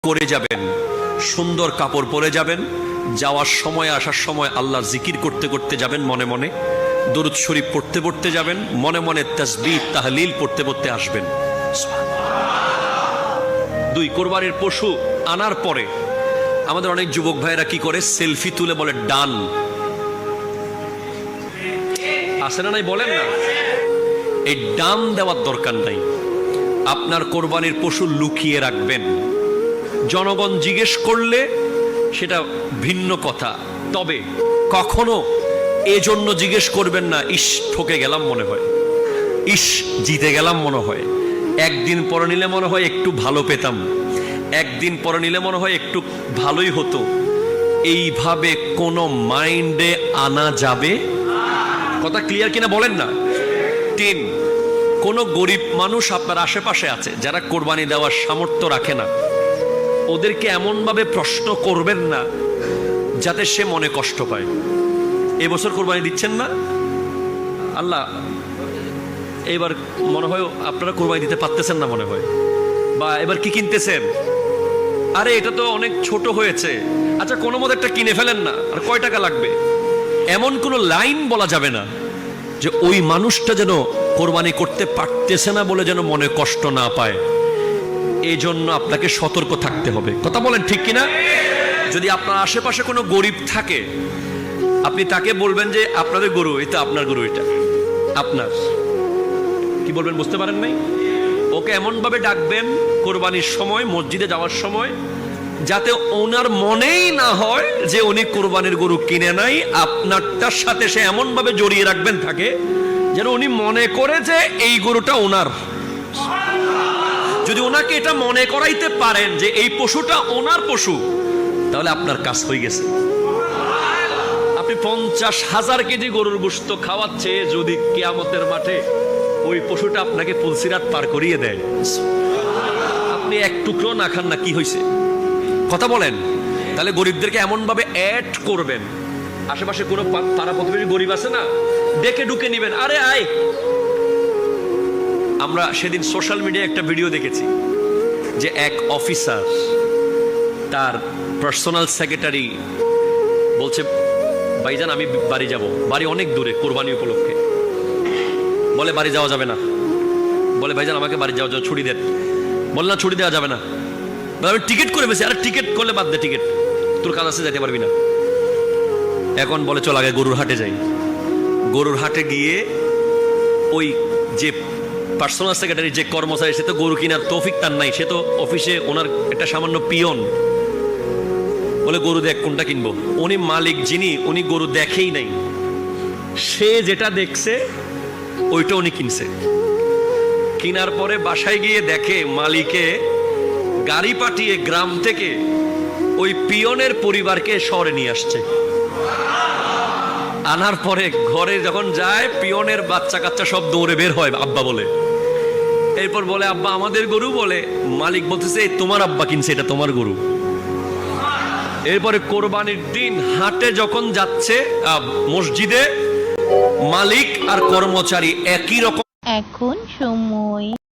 করে যাবেন, সুন্দর কাপড় পরে যাবেন, যাওয়ার সময় আসার সময় আল্লাহর জিকির করতে করতে যাবেন, মনে মনে দরুদ শরীফ পড়তে পড়তে যাবেন, মনে মনে তাসবিহ তাহলিল পড়তে পড়তে আসবেন। 2, কোরবানির পশু আনার পরে আমাদের অনেক যুবক ভাইরা কি করে, সেলফি তুলে বলে ডান। আসে না নাই বলেন না? এই ডান দেওয়ার দরকার নাই। আপনার কোরবানির পশু লুকিয়ে রাখবেন, জনগণ জিজ্ঞেস করলে সেটা ভিন্ন কথা, তবে কখনো এজন্য জিজ্ঞেস করবেন না ইস ঠকে গেলাম মনে হয়, ইস জিতে গেলাম মনে হয়, একদিন পরে নিলে মনে হয় একটু ভালো পেতাম, একদিন পরে নিলে মনে হয় একটু ভালোই হতো, এইভাবে কোনো মাইন্ডে আনা যাবে? কথা ক্লিয়ার কিনা বলেন না? 3, কোন গরিব মানুষ আপনার আশেপাশে আছে যারা কোরবানি দেওয়ার সামর্থ্য রাখে না, ওদেরকে এমনভাবে প্রশ্ন করবেন না যাতে সে মনে কষ্ট পায়। এবছর কোরবানি দিচ্ছেন না, আল্লাহ এবার মনে হয় আপনারা কোরবানি দিতে পারতেছেন না মনে হয়, বা এবার কি কিনতেছেন, আরে এটা তো অনেক ছোট হয়েছে, আচ্ছা কোনো মতো একটা কিনে ফেলেন না, আর কয় টাকা লাগবে, এমন কোনো লাইন বলা যাবে না যে ওই মানুষটা যেন কোরবানি করতে পারতেছে না বলে যেন মনে কষ্ট না পায়। এই জন্য আপনাকে সতর্ক থাকতে হবে। কথা বলেন ঠিক কিনা? যদি আপনার আশেপাশে কোনো গরিব থাকে, আপনি তাকে বলবেন যে আপনাদের গরু এটা, আপনার গরু এটা আপনার, কি বলবেন বুঝতে পারেন নাই? ওকে এমন ভাবে ডাকবেন কোরবানির সময়, মসজিদে যাওয়ার সময়, যাতে ওনার মনেই না হয় যে উনি কোরবানির গরু কিনে নাই, আপনারটার সাথে সে এমন ভাবে জড়িয়ে রাখবেন থাকে যেন উনি মনে করে যে এই গরুটা ওনার। যদি ওনাকে এটা মনে করাইতে পারেন যে এই পশুটা ওনার পশু, তাহলে আপনার কাজ হয়ে গেছে। আপনি 50,000 কেজি গরুর গোশত খাওয়াচ্ছে, যদি কিয়ামতের মাঠে ওই পশুটা আপনাকে পুলসিরাত পার করিয়ে দেয়, আপনি এক টুকরো না খান না, কি হয়েছে? কথা বলেন। তাহলে গরিবদেরকে এমন ভাবে অ্যাড করবেন, আশেপাশে কোনো পাড়া প্রতিবেশী গরিব আছে না, ডেকে ঢুকে নিবেন, আরে আয়। আমরা সেদিন সোশ্যাল মিডিয়ায় একটা ভিডিও দেখেছি যে এক অফিসার তার পার্সোনাল সেক্রেটারি বলছে, ভাইজান আমি বাড়ি যাব, বাড়ি অনেক দূরে কোরবানি উপলক্ষে। বলে বাড়ি যাওয়া যাবে না, বলে ভাইজান আমাকে বাড়ি যাওয়া ছুটি দেন। বলে না, ছুটি দেওয়া যাবে না, আমি টিকিট করে ফেলছি। আরে টিকিট করলে বাদ দে, টিকিট তোর কাজ আছে, যেতে পারবি না। এখন বলে চল আগে গরুর হাটে যাই। গরুর হাটে গিয়ে ওই যে পার্সোনাল সেক্রেটারি, যে কর্মচারী, সে তো গরু কিনার তৌফিক তার নাই, সে তো অফিসে ওনার একটা সামান্য পিয়ন। বলে গরু দেখ কোনটা কিনবো। উনি মালিক যিনি, উনি গরু দেখেই নাই, সে যেটা দেখছে ওইটা উনি কিনছে। কিনার পরে বাসায় গিয়ে দেখে মালিকে গাড়ি পাঠিয়ে গ্রাম থেকে ওই পিয়নের পরিবারকে শহরে নিয়ে আসছে। আনার পরে ঘরে যখন যায়, পিয়নের বাচ্চা কাচ্চা সব দৌড়ে বের হয় আব্বা বলে। এরপর বলে আব্বা আমাদের গরু। বলে মালিক বলতেছে তোমার আব্বা কিনছে, এটা তোমার গরু। এরপরে কোরবানির দিন হাটে যখন যাচ্ছে, মসজিদে মালিক আর কর্মচারী একই রকম। এখন সময়